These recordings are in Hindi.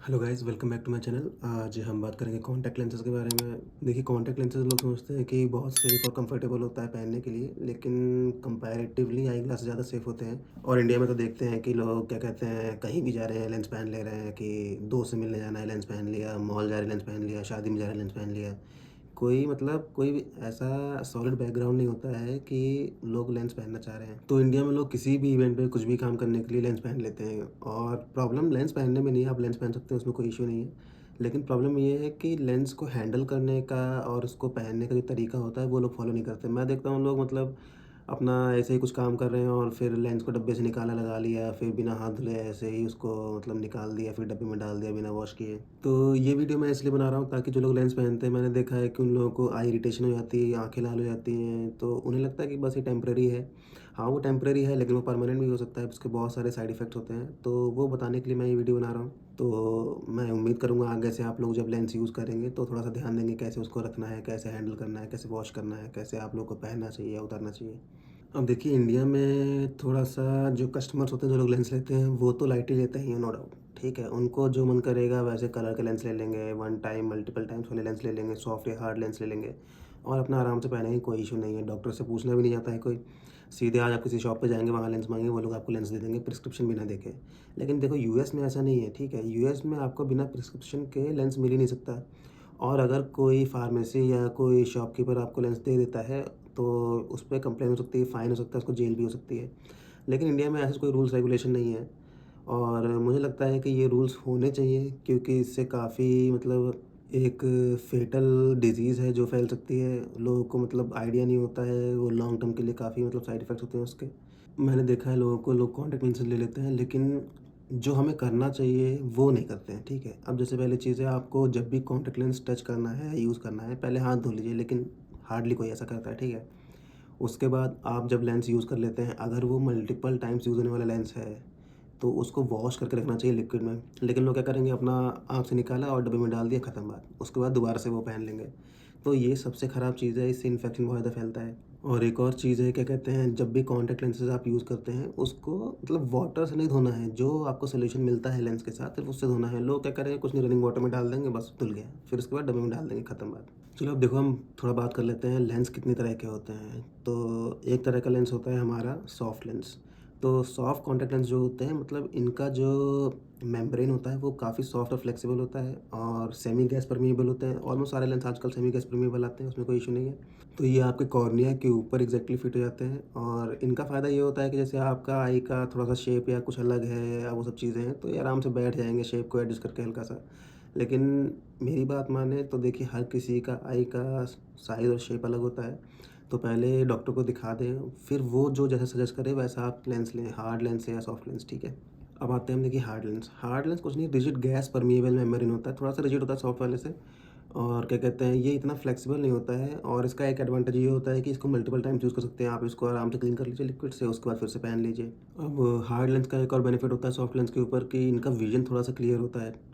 Hello guys, welcome back to my channel. आज हम बात करेंगे कॉन्टैक्ट लेंसेज के बारे में। देखिए, कॉन्टैक्ट लेंसेज लोग समझते हैं कि बहुत सेफ़ और कंफर्टेबल होता है पहनने के लिए, लेकिन कंपैरेटिवली आई ग्लास ज़्यादा सेफ़ होते हैं। और इंडिया में तो देखते हैं कि लोग क्या कहते हैं, कहीं भी जा रहे हैं लेंस पहन ले रहे हैं, कि दोस्त से मिलने जाना है लेंस पहन लिया, मॉल जा रहे हैं लेंस पहन लिया, शादी में जा रहे हैं लेंस पहन लिया। कोई भी ऐसा सॉलिड बैकग्राउंड नहीं होता है कि लोग लेंस पहनना चाह रहे हैं। तो इंडिया में लोग किसी भी इवेंट पे कुछ भी काम करने के लिए लेंस पहन लेते हैं, और प्रॉब्लम लेंस पहनने में नहीं है, आप लेंस पहन सकते हैं, उसमें कोई इश्यू नहीं है। लेकिन प्रॉब्लम ये है कि लेंस को हैंडल करने का और उसको पहनने का जो तरीका होता है, वो लोग फॉलो नहीं करते। मैं देखता हूँ लोग मतलब अपना ऐसे ही कुछ काम कर रहे हैं और फिर लेंस को डब्बे से निकाला, लगा लिया, फिर बिना हाथ धुले ऐसे ही उसको मतलब निकाल दिया, फिर डब्बे में डाल दिया बिना वॉश किए। तो ये वीडियो मैं इसलिए बना रहा हूँ ताकि जो लोग लेंस पहनते हैं, मैंने देखा है कि उन लोगों को आई इरिटेशन हो जाती है, आँखें लाल हो जाती हैं, तो उन्हें लगता है कि बस ये टेम्परेरी है। हाँ, वो टेम्परेरी है, लेकिन वो परमानेंट भी हो सकता है, उसके बहुत सारे साइड इफ़ेक्ट्स होते हैं, तो वो बताने के लिए मैं ये वीडियो बना रहा हूँ। तो मैं उम्मीद करूँगा आगे से आप लोग जब लेंस यूज़ करेंगे तो थोड़ा-सा ध्यान देंगे, कैसे उसको रखना है, कैसे हैंडल करना है, कैसे वॉश करना है, कैसे आप लोग को पहनना चाहिए या उतारना चाहिए। अब देखिए, इंडिया में थोड़ा-सा जो कस्टमर्स होते हैं, जो लोग लेंस लेते हैं, वो तो लाइट ही लेते हैं, नो डाउट, ठीक है? उनको जो मन करेगा वैसे कलर के लेंस ले लेंगे, वन टाइम, मल्टीपल टाइम्स वाले लेंस ले लेंगे, सॉफ्ट या हार्ड लेंस ले लेंगे और अपना आराम से पहनेंगे, कोई इश्यू नहीं है। डॉक्टर से पूछना भी नहीं जाता है कोई। सीधे आज आप किसी शॉप पे जाएँगे, वहाँ लेंस माँगेंगे, वो लोग आपको लेंस दे देंगे प्रिस्क्रिप्शन बिना देखे। लेकिन देखो, यूएस में ऐसा नहीं है, ठीक है? यूएस में आपको बिना प्रिस्क्रिप्शन के लेंस मिल ही नहीं सकता। और अगर कोई फार्मेसी या कोई शॉपकीपर आपको लेंस दे देता है, तो उस पे कंप्लेन हो सकती है, फ़ाइन हो सकता है, उसको जेल भी हो सकती है। लेकिन इंडिया में ऐसा कोई रूल्स रेगुलेशन नहीं है, और मुझे लगता है कि ये रूल्स होने चाहिए, क्योंकि इससे काफ़ी मतलब एक फेटल डिज़ीज़ है जो फैल सकती है। लोगों को मतलब आइडिया नहीं होता है, वो लॉन्ग टर्म के लिए काफ़ी मतलब साइड इफ़ेक्ट्स होते हैं उसके। मैंने देखा है लोगों को, लोग कॉन्टैक्ट लेंसेज़ ले लेते हैं, लेकिन जो हमें करना चाहिए वो नहीं करते हैं, ठीक है? अब जैसे पहली चीज़ है, आपको जब भी कॉन्टैक्ट लेंस टच करना है, यूज़ करना है, पहले हाथ धो लीजिए, लेकिन हार्डली कोई ऐसा करता है, ठीक है? उसके बाद आप जब लेंस यूज़ कर लेते हैं, अगर वो मल्टीपल टाइम्स यूज़ होने वाला लेंस है, तो उसको वॉश करके रखना चाहिए लिक्विड में। लेकिन लोग क्या करेंगे, अपना आँख से निकाला और डब्बे में डाल दिया, खत्म बात। उसके बाद दोबारा से वो पहन लेंगे। तो ये सबसे ख़राब चीज़ है, इससे इन्फेक्शन बहुत ज़्यादा फैलता है। और एक और चीज़ है, क्या कहते हैं, जब भी कॉन्टैक्ट लेंसेज़ आप यूज़ करते हैं, उसको मतलब वाटर से नहीं धोना है। जो आपको सॉल्यूशन मिलता है लेंस के साथ, सिर्फ़ उससे धोना है। लोग क्या करेंगे, कुछ नहीं, रनिंग वाटर में डाल देंगे, बस धुल गया। फिर उसके बाद डब्बे में डाल देंगे, खत्म बात। चलो अब देखो, हम थोड़ा बात कर लेते हैं लेंस कितनी तरह के होते हैं। तो एक तरह का लेंस होता है हमारा सॉफ्ट लेंस। तो सॉफ्ट कॉन्टैक्ट लेंस जो होते हैं, मतलब इनका जो मेम्ब्रेन होता है वो काफ़ी सॉफ्ट और फ्लेक्सिबल होता है, और सेमी गैस परमिएबल होते हैं। ऑलमोस्ट सारे लेंस आजकल सेमी गैस परमिएबल आते हैं, उसमें कोई इश्यू नहीं है। तो ये आपके कॉर्निया के ऊपर एग्जैक्टली फिट हो जाते हैं, और इनका फ़ायदा ये होता है कि जैसे आपका आई का थोड़ा-सा शेप या कुछ अलग है या वो सब चीज़ें हैं, तो ये आराम से बैठ जाएँगे शेप को एडजस्ट करके हल्का-सा। लेकिन मेरी बात माने तो देखिए, हर किसी का आई का साइज़ और शेप अलग होता है। तो पहले डॉक्टर को दिखा दें, फिर वो जो जैसा सजेस्ट करे वैसा आप लेंस लें, हार्ड लेंस या सॉफ्ट लेंस, ठीक है? अब आते हैं हम देखिए हार्ड लेंस। हार्ड लेंस कुछ नहीं, रिजिड गैस परमिएबल मेम्ब्रेन होता है, थोड़ा-सा रिजिड होता है सॉफ्ट वाले से। और क्या कहते हैं, ये इतना फ्लेक्सिबल नहीं होता है, और इसका एक एडवांटेज ये होता है कि इसको मल्टीपल टाइम्स यूज़ कर सकते हैं आप। इसको आराम से क्लीन कर लीजिए लिक्विड से, उसके बाद फिर से पहन लीजिए। अब हार्ड लेंस का एक और बेनिफिट होता है सॉफ्ट लेंस के ऊपर, कि इनका विज़न थोड़ा-सा क्लियर होता है।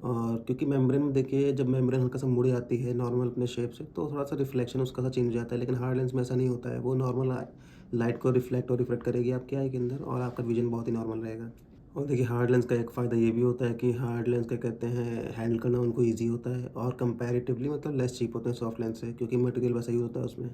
और क्योंकि मेम्ब्रेन में देखिए, जब मेम्ब्रेन हल्का-सा मुड़ जाती है नॉर्मल अपने शेप से, तो थोड़ा-सा रिफ्लेक्शन उसका सा चेंज हो जाता है, लेकिन हार्ड लेंस में ऐसा नहीं होता है। वो नॉर्मल लाइट को रिफ्लेक्ट और रिफ्रेक्ट करेगी आपकी आई के अंदर, और आपका विज़न बहुत ही नॉर्मल रहेगा। और देखिए, हार्ड लेंस का एक फ़ायदा ये भी होता है कि हार्ड लेंस क्या कहते हैं, हैंडल करना उनको ईज़ी होता है, और कंपैरेटिवली मतलब लेस चीप होते हैं सॉफ्ट लेंस से, क्योंकि मटेरियल वैसा यूज़ होता है उसमें।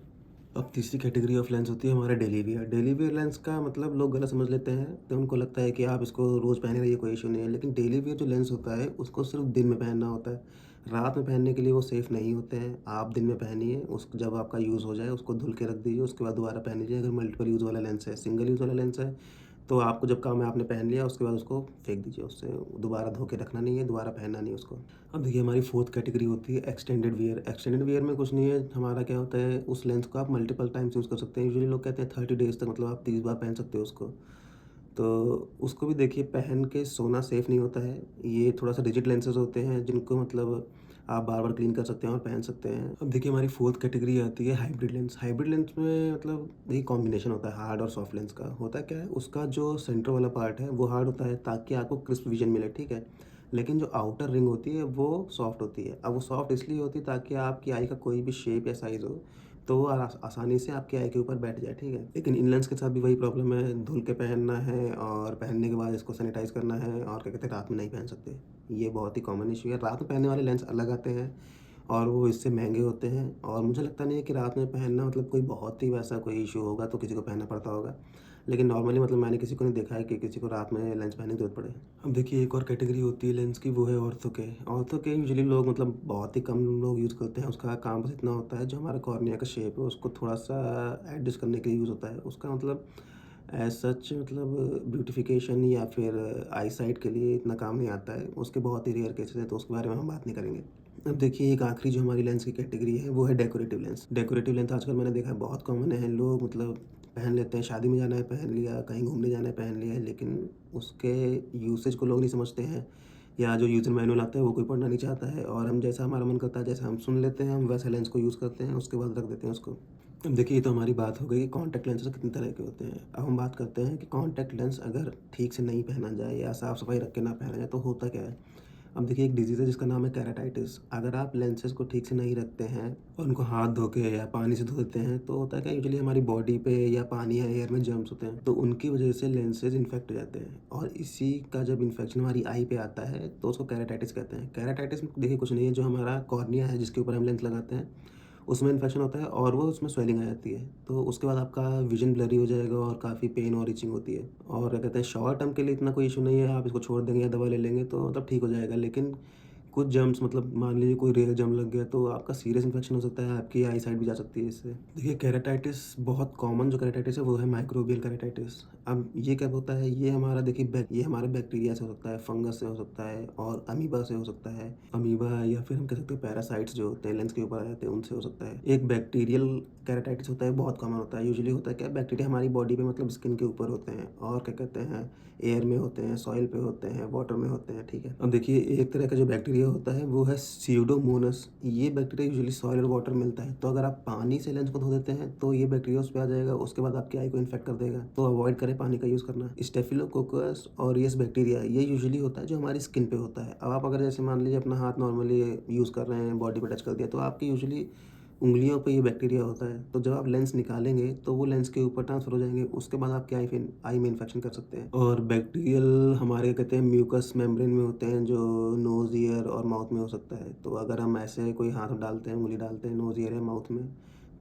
अब तीसरी कैटेगरी ऑफ लेंस होती है हमारा daily wear. Daily wear lens का मतलब लोग गलत समझ लेते हैं, तो उनको लगता है कि आप इसको रोज़ पहने रहिए, कोई इश्यू नहीं है। लेकिन डेली वियर जो लेंस होता है, उसको सिर्फ़ दिन में पहनना होता है। रात में पहनने के लिए वो सेफ़ नहीं होते हैं। आप दिन में पहनिए, उस जब आपका यूज़ हो जाए उसको धुल के रख दीजिए, उसके बाद दोबारा पहन लीजिए। अगर मल्टीपल यूज़ वाला लेंस है, सिंगल यूज़ वाला लेंस है, तो आपको जब काम है आपने पहन लिया, उसके बाद उसको फेंक दीजिए, उससे दोबारा धो के रखना नहीं है, दोबारा पहनना नहीं है उसको। अब देखिए, हमारी फोर्थ कैटेगरी होती है एक्सटेंडेड वियर। एक्सटेंडेड वियर में कुछ नहीं है, हमारा क्या होता है, उस लेंस को आप मल्टीपल टाइम्स यूज़ कर सकते हैं। यूजुअली लोग कहते हैं 30 डेज़ तक, मतलब आप 30 बार पहन सकते हो उसको। तो उसको भी देखिए, पहन के सोना सेफ़ नहीं होता है। ये थोड़ा-सा रिजिड लेंसेज़ होते हैं, जिनको मतलब आप बार-बार क्लीन कर सकते हैं और पहन सकते हैं। अब देखिए, हमारी फोर्थ कैटेगरी आती है हाइब्रिड लेंस। हाइब्रिड लेंस में मतलब देखिए कॉम्बिनेशन होता है हार्ड और सॉफ्ट लेंस का। होता क्या है, उसका जो सेंटर वाला पार्ट है वो हार्ड होता है, ताकि आपको क्रिस्प विज़न मिले, ठीक है? लेकिन जो आउटर रिंग होती है वो सॉफ्ट होती है। अब वो सॉफ्ट इसलिए होती है ताकि आपकी आई का कोई भी शेप या साइज़ हो, तो वो आसानी से आपके आई के ऊपर बैठ जाए, ठीक है। लेकिन इन लेंस के साथ भी वही प्रॉब्लम है, धुल के पहनना है और पहनने के बाद इसको सैनिटाइज़ करना है और क्या कहते हैं रात में नहीं पहन सकते। ये बहुत ही कॉमन इश्यू है। रात में पहनने वाले लेंस अलग आते हैं और वो इससे महँगे होते हैं और मुझे लगता नहीं है कि रात में पहनना मतलब कोई बहुत ही वैसा कोई इश्यू होगा तो किसी को पहनना पड़ता होगा। लेकिन नॉर्मली मतलब मैंने किसी को नहीं देखा है कि किसी को रात में लेंस पहनने की ज़रूरत पड़े। अब देखिए एक और कैटेगरी होती है लेंस की, वो है ऑर्थो के। ऑर्थो के यूजुअली लोग मतलब बहुत ही कम लोग यूज़ करते हैं। उसका काम बस इतना होता है, जो हमारा कॉर्निया का शेप है उसको थोड़ा-सा एडजस्ट करने के लिए यूज़ होता है। उसका मतलब एज़ सच मतलब ब्यूटिफ़िकेशन या फिर आई साइट के लिए इतना काम नहीं आता है। उसके बहुत ही रेयर केसेज़ हैं तो उसके बारे में हम बात नहीं करेंगे। अब देखिए एक आखिरी जो हमारी लेंस की कैटेगरी है वो है डेकोरेटिव लेंस। डेकोरेटिव लेंस आजकल मैंने देखा है बहुत कॉमन है। लोग मतलब पहन लेते हैं, शादी में जाना है पहन लिया, कहीं घूमने जाना है पहन लिया, लेकिन उसके यूसेज को लोग नहीं समझते हैं या जो यूज़र मैनुअल आता है वो कोई पढ़ना नहीं चाहता है और हम जैसा हमारा मन करता है, जैसा हम सुन लेते हैं, हम वैसा लेंस को यूज़ करते हैं, उसके बाद रख देते हैं उसको। अब देखिए ये तो हमारी बात हो गई कि कॉन्टैक्ट लेंसेज़ कितने तरह के होते हैं। अब हम बात करते हैं कि कॉन्टैक्ट लेंस अगर ठीक से नहीं पहना जाए या साफ-सफाई रख के ना पहना जाए तो होता क्या है? अब देखिए एक डिज़ीज़ है जिसका नाम है केराटाइटिस। अगर आप लेंसेज़ को ठीक से नहीं रखते हैं और उनको हाथ धो के या पानी से धो देते हैं तो होता है क्या, यूजुअली हमारी बॉडी पे या पानी या एयर में जर्म्स होते हैं तो उनकी वजह से लेंसेज़ इन्फेक्ट हो जाते हैं और इसी का जब इन्फेक्शन हमारी आई पे आता है तो उसको केराटाइटिस कहते हैं। केराटाइटिस देखिए कुछ नहीं है, जो हमारा कॉर्निया है जिसके ऊपर हम लेंस लगाते हैं उसमें इन्फेक्शन होता है और वो उसमें स्वेलिंग आ जाती है। तो उसके बाद आपका विज़न ब्लरी हो जाएगा और काफ़ी पेन और इचिंग होती है। और क्या कहते हैं शॉर्ट टर्म के लिए इतना कोई इश्यू नहीं है, आप इसको छोड़ देंगे या दवा ले लेंगे तो मतलब ठीक हो जाएगा। लेकिन कुछ जर्म्स मतलब मान लीजिए कोई रेयर जर्म लग गया तो आपका सीरियस इन्फेक्शन हो सकता है, आपकी आई साइट भी जा सकती है इससे। देखिए केराटाइटिस बहुत कॉमन जो केराटाइटिस है वो है माइक्रोबियल केराटाइटिस। अब ये क्या होता है, ये हमारा देखिए ये हमारे बैक्टीरिया से हो सकता है, फंगस से हो सकता है और अमीबा से हो सकता है। अमीबा या फिर हम कह सकते हैं पैरासाइट्स जो होते हैं लेंस के ऊपर आ जाते हैं उनसे हो सकता है। एक बैक्टीरियल केराटाइटिस होता है, बहुत कॉमन होता है। यूजुअली होता है क्या, बैक्टीरिया हमारी बॉडी पे मतलब स्किन के ऊपर होते हैं और क्या कहते हैं एयर में होते हैं, सॉइल पे होते हैं, वाटर में होते हैं, ठीक है। अब देखिए एक तरह का जो बैक्टीरिया होता है वो है स्यूडोमोनास। ये बैक्टीरिया यूजुअली सॉइल और वाटर में मिलता है, तो अगर आप पानी से लेंस को धो देते हैं तो ये बैक्टीरिया उस पे आ जाएगा, उसके बाद आपकी आई को इन्फेक्ट कर देगा। तो अवॉइड करें पानी का यूज़ करना। स्टेफिलोकोकस ऑरियस बैक्टीरिया ये यूजुअली होता है जो हमारी स्किन पे होता है। अब आप अगर जैसे मान लीजिए अपना हाथ नॉर्मली यूज़ कर रहे हैं, बॉडी पे टच कर दिया तो आपकी यूजुअली उँगलियों पे ये बैक्टीरिया होता है। तो जब आप लेंस निकालेंगे तो वो लेंस के ऊपर ट्रांसफ़र हो जाएँगे, उसके बाद आपके आई में इन्फेक्शन कर सकते हैं। और बैक्टीरियल हमारे कहते हैं म्यूकस मेम्ब्रेन में होते हैं जो नोज़, ईयर और माउथ में हो सकता है। तो अगर हम ऐसे कोई हाथ डालते हैं, उँगली डालते हैं नोज़, ईयर या माउथ में,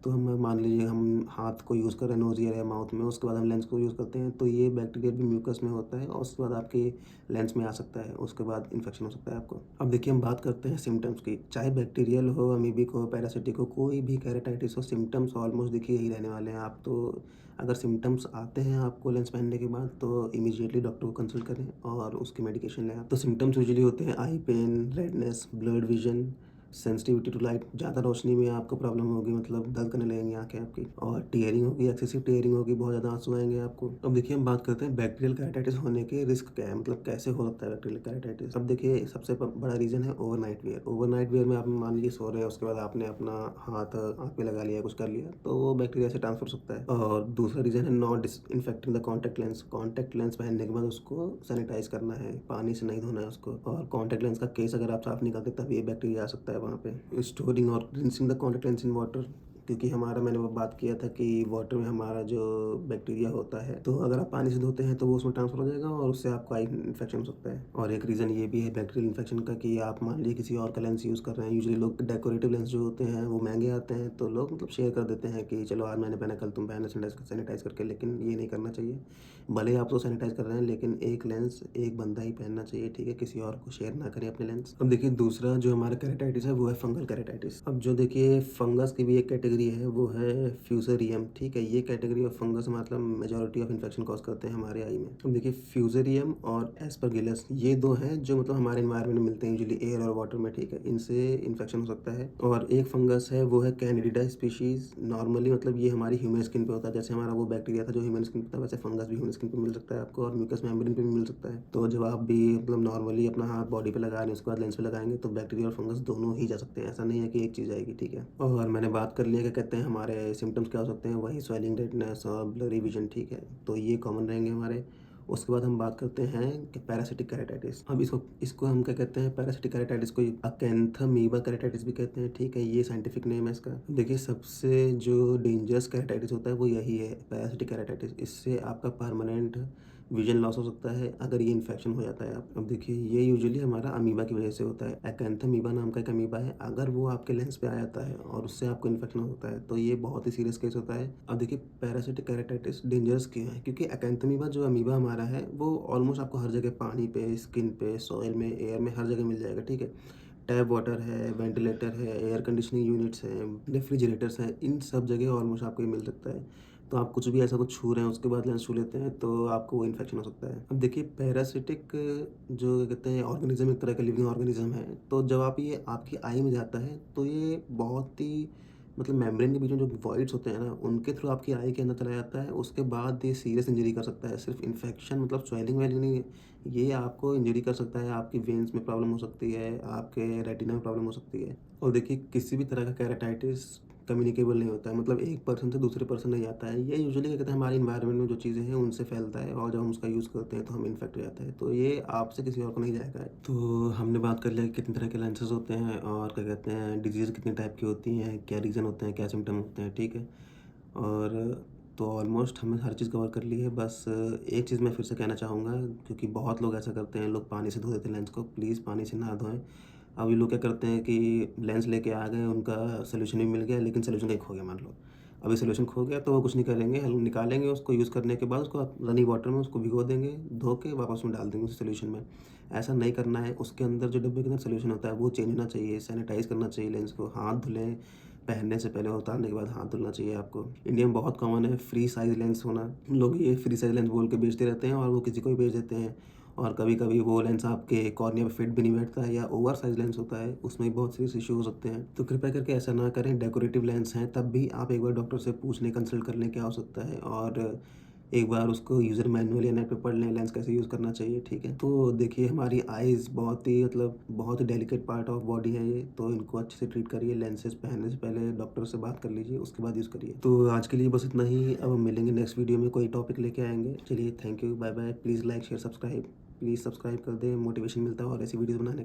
तो हम मान लीजिए हम हाथ को यूज़ कर रहे हैं नोज़, ईयर या माउथ में, उसके बाद हम लेंस को यूज़ करते हैं तो ये बैक्टीरिया भी म्यूकस में होता है और उसके बाद आपके लेंस में आ सकता है, उसके बाद इन्फेक्शन हो सकता है आपको। अब देखिए हम बात करते हैं सिम्पटम्स की, चाहे बैक्टीरियल हो, अमीबिक हो, पैरासिटिक हो, कोई भी केराटाइटिस हो, सिम्पटम्स ऑलमोस्ट देखिए यही रहने वाले हैं। आप तो अगर सिम्पटम्स आते हैं आपको लेंस पहनने के बाद तो इमीडिएटली डॉक्टर को कंसल्ट करें और उसकी मेडिकेशन लें आप। तो सिम्पटम्स यूजुअली होते हैं eye pain, redness, blurred vision, sensitivity to light, ज़्यादा रोशनी में आपको प्रॉब्लम होगी, मतलब दर्द करने लगेंगी आँखें आपकी और टीयरिंग होगी, एक्सेसिव टीयरिंग होगी, बहुत ज़्यादा आँसू आएँगे आपको। अब देखिए हम बात करते हैं बैक्टीरियल केराटाइटिस होने के रिस्क क्या है, मतलब कैसे हो सकता है बैक्टीरियल केराटाइटिस। अब देखिए सबसे बड़ा रीज़न है ओवरनाइट वियर। ओवरनाइट वियर में आप मान लीजिए सो रहे हैं, उसके बाद आपने अपना हाथ आँख पे लगा लिया, कुछ कर लिया, तो वो बैक्टीरिया से ट्रांसफ़र हो सकता है। और दूसरा रीज़न है not disinfecting the contact lens. Contact lens पहनने के बाद उसको सैनिटाइज़ करना है, पानी से नहीं धोना है उसको। और कॉन्टैक्ट लेंस का केस अगर आप साफ़ नहीं करते तब ये बैक्टीरिया आ सकता है वहाँ पे। स्टोरिंग और rinsing the contact lens in water, क्योंकि हमारा मैंने वो बात किया था कि वाटर में हमारा जो बैक्टीरिया होता है तो अगर आप पानी से धोते हैं तो वो उसमें ट्रांसफ़र हो जाएगा और उससे आपको आई इन्फेक्शन हो सकता है। और एक रीज़न ये भी है बैक्टीरियल इन्फेक्शन का कि आप मान लीजिए किसी और का लेंस यूज़ कर रहे हैं। यूजुअली लोग डेकोरेटिव लेंस जो होते हैं वो महंगे आते हैं तो लोग मतलब शेयर कर देते हैं कि चलो आज मैंने पहना, कल तुम पहनना, सैनिटाइज़ करके। लेकिन ये नहीं करना चाहिए। भले ही आप तो सैनिटाइज़ कर रहे हैं लेकिन एक लेंस एक बंदा ही पहनना चाहिए, ठीक है? किसी और को शेयर ना करें अपने लेंस। अब देखिए दूसरा जो हमारा केराटाइटिस है वो है फंगल केराटाइटिस। अब जो देखिए फंगस की भी एक कैटेगरी है वो है फ्यूज़ेरियम, ठीक है? ये कैटेगरी ऑफ फंगस मतलब मेजॉरिटी ऑफ इन्फेक्शन कॉज़ करते हैं हमारे आई में। अब देखिए फ्यूज़ेरियम और एस्परगिलस ये 2 हैं जो मतलब हमारे एनवायरनमेंट में मिलते हैं यूजुअली एयर और वाटर में, ठीक है? इनसे इन्फेक्शन हो सकता है। और एक फंगस है वो है कैनिडिडा स्पीशीज़। नॉर्मली मतलब ये हमारी ह्यूमन स्किन पे होता है, जैसे हमारा वो बैक्टीरिया था जो ह्यूमन स्किन पे था, वैसे फंगस भी ह्यूमन स्किन पे मिल सकता है आपको और म्यूकस मेम्ब्रेन पे भी मिल सकता है। तो जब आप भी मतलब नॉर्मली अपना हाथ बॉडी पे लगा रहे हैं उसके बाद लेंस पे लगाएँगे तो बैक्टीरिया और फंगस दोनों ही जा सकते हैं, ऐसा नहीं है कि एक चीज़ आएगी, ठीक है? और मैंने बात कर लिया क्या कहते हैं हमारे सिम्पटम्स क्या हो सकते हैं, वही स्वेलिंग, रेडनेस और ब्लरी विज़न, ठीक है? तो ये कॉमन रहेंगे हमारे। उसके बाद हम बात करते हैं कि पैरासिटिक केराटिटिस। अब इसको इसको हम क्या कहते हैं, पैरासिटिक केराटिटिस को अकैंथामीबा केराटिटिस भी कहते हैं, ठीक है? ये साइंटिफिक नेम है इसका। देखिए, सबसे जो डेंजरस केराटिटिस होता है वो यही है, पैरासिटिक केराटिटिस। इससे आपका परमानेंट विजन लॉस हो सकता है अगर ये इन्फेक्शन हो जाता है। आप अब देखिए, ये यूजुअली हमारा अमीबा की वजह से होता है। अकैंथामीबा नाम का एक अमीबा है, अगर वो आपके लेंस पे आ जाता है और उससे आपको इन्फेक्शन होता है तो ये बहुत ही सीरियस केस होता है। अब देखिए, पैरासिटिक केराटिटिस डेंजरस क्यों है? क्योंकि अकैंथामीबा जो अमीबा हमारा है वो ऑलमोस्ट आपको हर जगह, पानी पे, स्किन पे, सॉइल में, एयर में, हर जगह मिल जाएगा, ठीक है? टैप वाटर है, वेंटिलेटर है, एयर कंडीशनिंग यूनिट्स हैं, रेफ्रिजरेटर्स हैं, इन सब जगह ऑलमोस्ट आपको ये मिल सकता है। तो आप कुछ भी ऐसा कुछ छू रहे हैं, उसके बाद लेंस छू लेते हैं, तो आपको वो इन्फेक्शन हो सकता है। अब देखिए, पैरासिटिक जो क्या कहते हैं, ऑर्गेनिज़्म एक तरह का लिविंग ऑर्गेनिज़्म है। तो जब आप ये आपकी आई में जाता है, तो ये बहुत ही मतलब मेम्ब्रेन के बीच में जो वॉइड्स होते हैं ना, उनके थ्रू आपकी आई के अंदर चला जाता है। उसके बाद ये सीरियस इंजरी कर सकता है। सिर्फ़ इन्फेक्शन मतलब स्वेलिंग-वेलिंग नहीं है, ये आपको इंजरी कर सकता है, आपकी वेन्स में प्रॉब्लम हो सकती है, आपके रेटिना में प्रॉब्लम हो सकती है। और देखिए, किसी भी तरह का केराटाइटिस कम्युनिकेबल नहीं होता है, मतलब एक पर्सन से दूसरे पर्सन नहीं जाता है। ये यूजुअली क्या कहते हैं, हमारे एनवायरनमेंट में जो चीज़ें हैं उनसे फैलता है और जब हम उसका यूज़ करते हैं तो हम इन्फेक्ट हो जाते हैं। तो ये आपसे किसी और को नहीं जाएगा। तो हमने बात कर लिया कि कितने तरह के लेंसेज़ होते हैं और क्या कहते हैं, डिज़ीज़ कितने टाइप की होती हैं, क्या रीज़न होते हैं, क्या सिम्पटम होते हैं, ठीक है? और तो ऑलमोस्ट हमने हर चीज़ कवर कर ली है। बस एक चीज़ मैं फिर से कहना चाहूँगा, क्योंकि बहुत लोग ऐसा करते हैं, लोग पानी से धो देते हैं लेंस को। प्लीज़ पानी से ना धोएँ। अब ये लोग क्या करते हैं कि लेंस लेके आ गए, उनका सॉल्यूशन भी मिल गया, लेकिन सॉल्यूशन कहीं खो गया मान लो। अभी सॉल्यूशन खो गया तो वो कुछ नहीं करेंगे, हल निकालेंगे उसको, यूज़ करने के बाद उसको आप रनिंग वाटर में उसको भिगो देंगे, धो के वापस उसमें डाल देंगे उस सॉल्यूशन में। ऐसा नहीं करना है। उसके अंदर जो डब्बे के अंदर सॉल्यूशन होता है वो चेंज होना चाहिए, सैनिटाइज़ करना चाहिए लेंस को, हाथ धुलें, पहनने से पहले और उतारने के बाद हाथ धुलना चाहिए आपको। इंडिया में बहुत कॉमन है फ्री साइज़ लेंस होना। लोग ये फ्री साइज़ लेंस बोल के बेचते रहते हैं और वो किसी को भी बेच देते हैं। और कभी-कभी वो लेंस आपके कॉर्निया पे फिट भी नहीं बैठता है, या ओवर साइज़ लेंस होता है, उसमें भी बहुत सीरियस इश्यू हो सकते हैं। तो कृपया करके ऐसा ना करें। डेकोरेटिव लेंस हैं तब भी आप एक बार डॉक्टर से पूछ लें, कंसल्ट कर लें क्या हो सकता है, और एक बार उसको यूज़र मैनुअल या नेट पे पढ़ लें लेंस कैसे यूज़ करना चाहिए, ठीक है? तो देखिए, हमारी आइज़ बहुत ही मतलब बहुत ही डेलिकेट पार्ट ऑफ बॉडी है ये, तो इनको अच्छे से ट्रीट करिए। लेंसेज़ पहनने से पहले डॉक्टर से बात कर लीजिए, उसके बाद यूज़ करिए। तो आज के लिए बस इतना ही। अब हम मिलेंगे नेक्स्ट वीडियो में, कोई टॉपिक लेके आएँगे। चलिए, thank you, bye-bye. Please like, share, subscribe. Please subscribe कर दें, मोटिवेशन मिलता है और ऐसी वीडियोज़ बनाने